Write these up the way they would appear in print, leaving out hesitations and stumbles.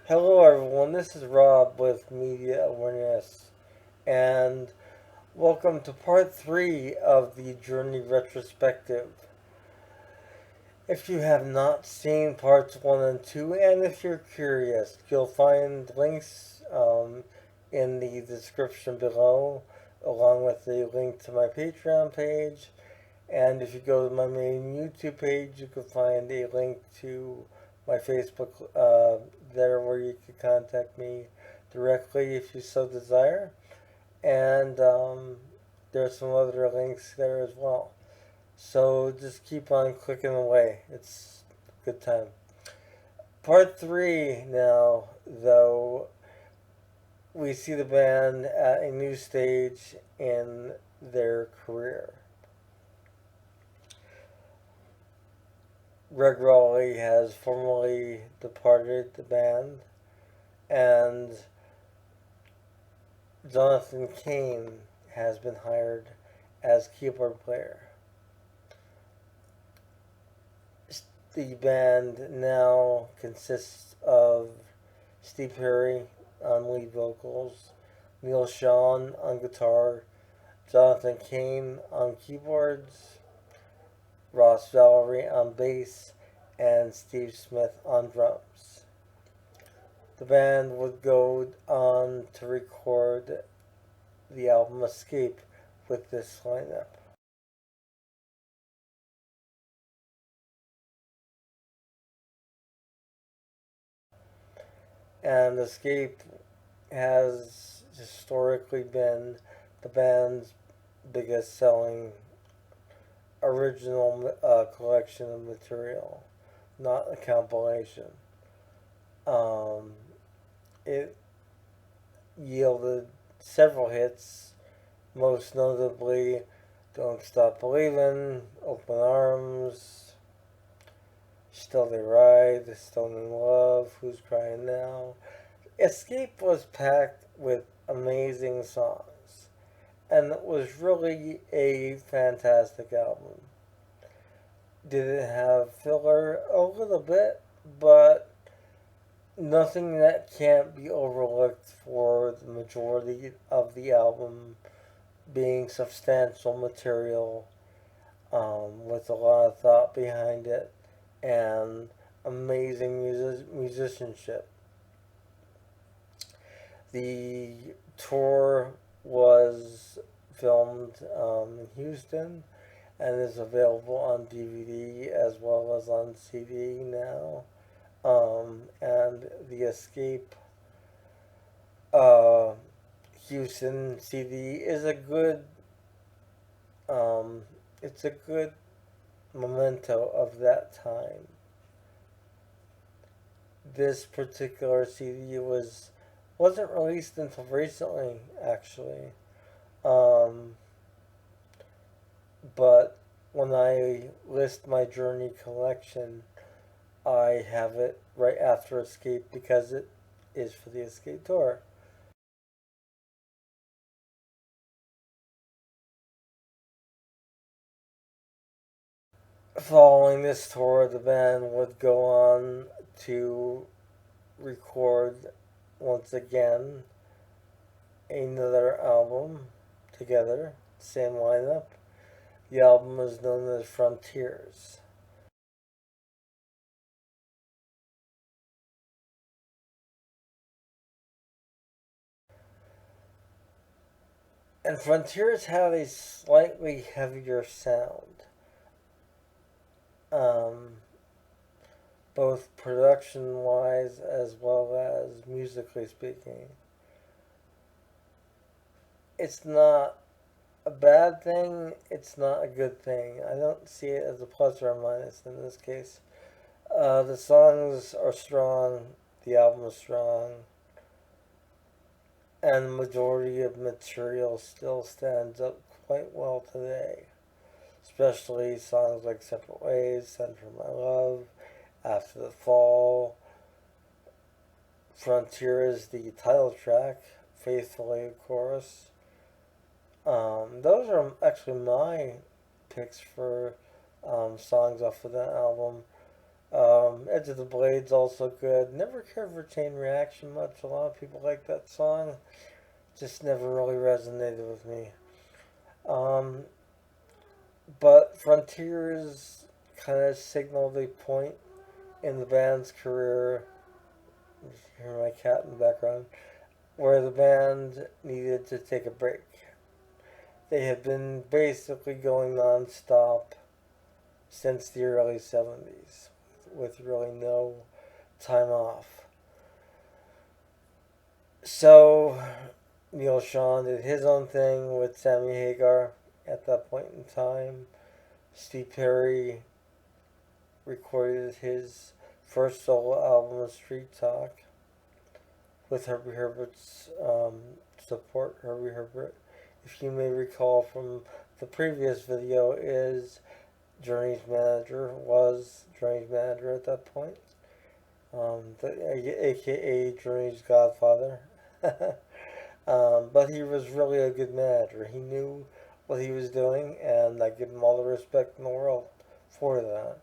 Hello, everyone. This is Rob with Media Awareness, and welcome to part three of the Journey Retrospective. If you have not seen parts one and two, and if you're curious, you'll find links in the description below, along with a link to my Patreon page. And if you go to my main YouTube page, you can find a link to my Facebook there where you can contact me directly if you so desire. And there's some other links there as well. So just keep on clicking away. It's a good time. Part three now, though, we see the band at a new stage in their career. Greg Rowley has formally departed the band, and Jonathan Cain has been hired as keyboard player. The band now consists of Steve Perry on lead vocals, Neil Sean on guitar, Jonathan Cain on keyboards, Ross Valerie on bass, and Steve Smith on drums. The band would go on to record the album Escape with this lineup. And Escape has historically been the band's biggest selling original collection of material, not a compilation. Um, it yielded several hits, most notably Don't Stop Believin', Open Arms, Still They Ride, Stone in Love, Who's Crying Now. Escape was packed with amazing songs, and it was really a fantastic album. Did it have filler? A little bit, but nothing that can't be overlooked for the majority of the album being substantial material with a lot of thought behind it and amazing musicianship. The tour was filmed in Houston and is available on DVD as well as on CD now. And the Escape uh, Houston CD is a good um, it's a good memento of that time. This particular CD wasn't released until recently, actually. Um, but when I list my Journey collection, I have it right after Escape because it is for the Escape tour. Following this tour, the band would go on to record once again another album together, same lineup. The album is known as Frontiers. And Frontiers had a slightly heavier sound, um, both production wise as well as musically speaking. It's not a bad thing, it's not a good thing. I don't see it as a plus or a minus in this case. The songs are strong, the album is strong, and the majority of material still stands up quite well today. Especially songs like Separate Ways, Send for My Love, After the Fall, Frontier is the title track, Faithfully, of course. Those are actually my picks for songs off of that album. Edge of the Blade's also good. Never cared for Chain Reaction much. A lot of people like that song. Just never really resonated with me. Um, but Frontiers kind of signaled a point in the band's career. Just hear my cat in the background. Where the band needed to take a break. They had been basically going non-stop since the early 70s with really no time off. So Neil Sean did his own thing with Sammy Hagar at that point in time. Steve Perry recorded his first solo album, Street Talk, with Herbie Herbert's support. Herbie Herbert, if you may recall from the previous video, is was Journey's manager at that point, aka Journey's godfather. But he was really a good manager. He knew what he was doing, and I give him all the respect in the world for that.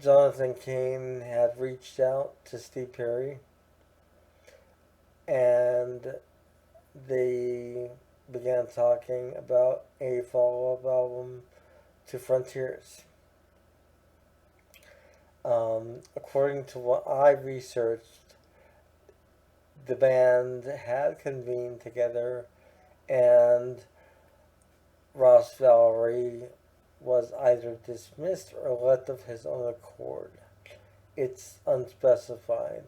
Jonathan Cain had reached out to Steve Perry, and they began talking about a follow-up album to Frontiers. According to what I researched, the band had convened together, and Ross Valerie was either dismissed or left of his own accord. It's unspecified.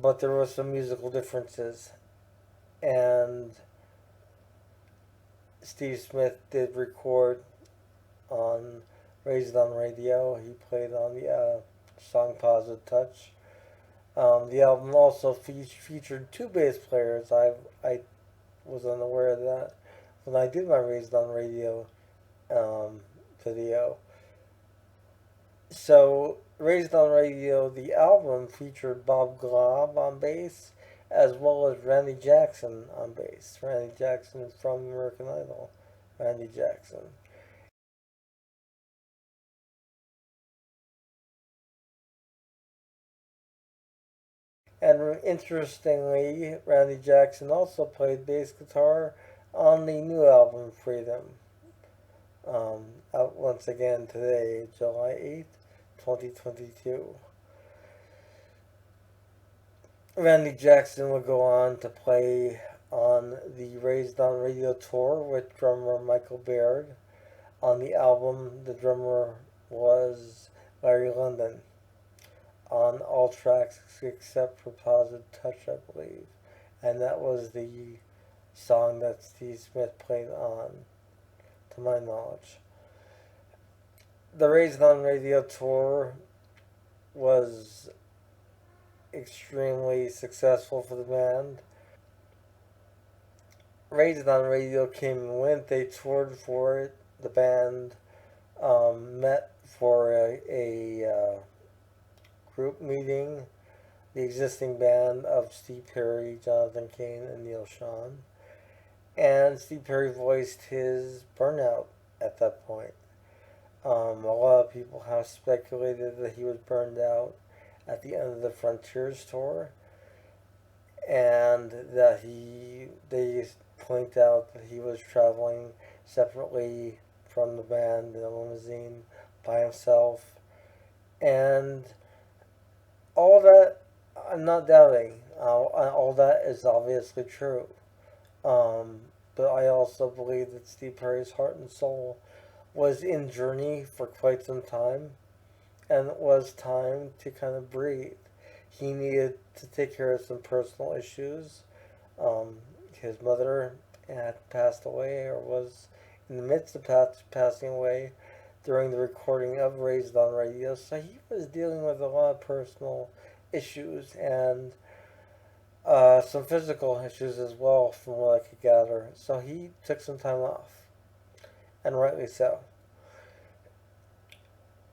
But there were some musical differences, and Steve Smith did record on Raised on Radio. He played on the song Positive Touch. The album also featured two bass players. I was unaware of that when I did my Raised on Radio video. So, Raised on Radio, the album featured Bob Glaub on bass, as well as Randy Jackson on bass. Randy Jackson from American Idol. Randy Jackson. And interestingly, Randy Jackson also played bass guitar on the new album Freedom. Out once again today, July 8th, 2022. Randy Jackson would go on to play on the Raised on Radio tour with drummer Michael Baird. On the album, the drummer was Larry London on all tracks except for Positive Touch, I believe. And that was the song that Steve Smith played on, to my knowledge. The Raised on Radio tour was extremely successful for the band. Raised on Radio came and went. They toured for it. The band met for a group meeting. The existing band of Steve Perry, Jonathan Cain, and Neil Sean. And Steve Perry voiced his burnout at that point. A lot of people have speculated that he was burned out at the end of the Frontiers tour, and that they point out that he was traveling separately from the band in a limousine by himself, and all that I'm not doubting. All that is obviously true. But I also believe that Steve Perry's heart and soul was in Journey for quite some time, and it was time to kind of breathe. He needed to take care of some personal issues. His mother had passed away, or was in the midst of passing away during the recording of Raised on Radio, so he was dealing with a lot of personal issues and some physical issues as well, from what I could gather. So he took some time off, and rightly so.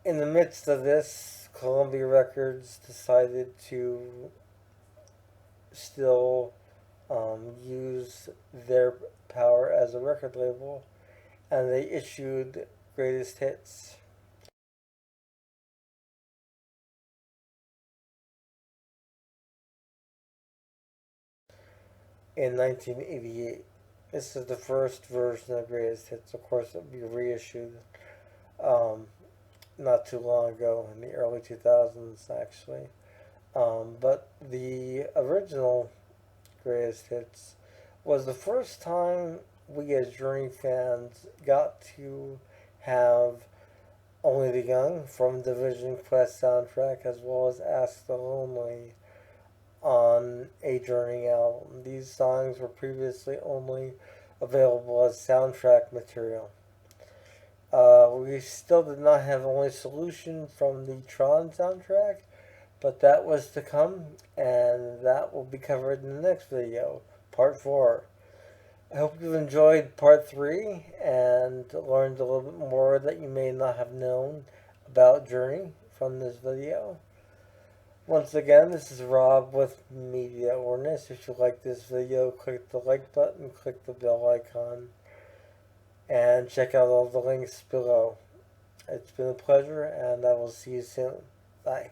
In the midst of this, Columbia Records decided to still use their power as a record label, and they issued greatest hits. In 1988. This is the first version of Greatest Hits. Of course, it'll be reissued um, not too long ago, in the early 2000s, actually. But the original Greatest Hits was the first time we as Journey fans got to have Only the Young from Division Quest soundtrack, as well as Ask the Lonely on a Journey album. These songs were previously only available as soundtrack material. We still did not have Only Solution from the Tron soundtrack, but that was to come, and that will be covered in the next video, part 4. I hope you've enjoyed part 3 and learned a little bit more that you may not have known about Journey from this video. Once again, this is Rob with Media Awareness. If you like this video, click the like button, click the bell icon, and check out all the links below. It's been a pleasure, and I will see you soon. Bye.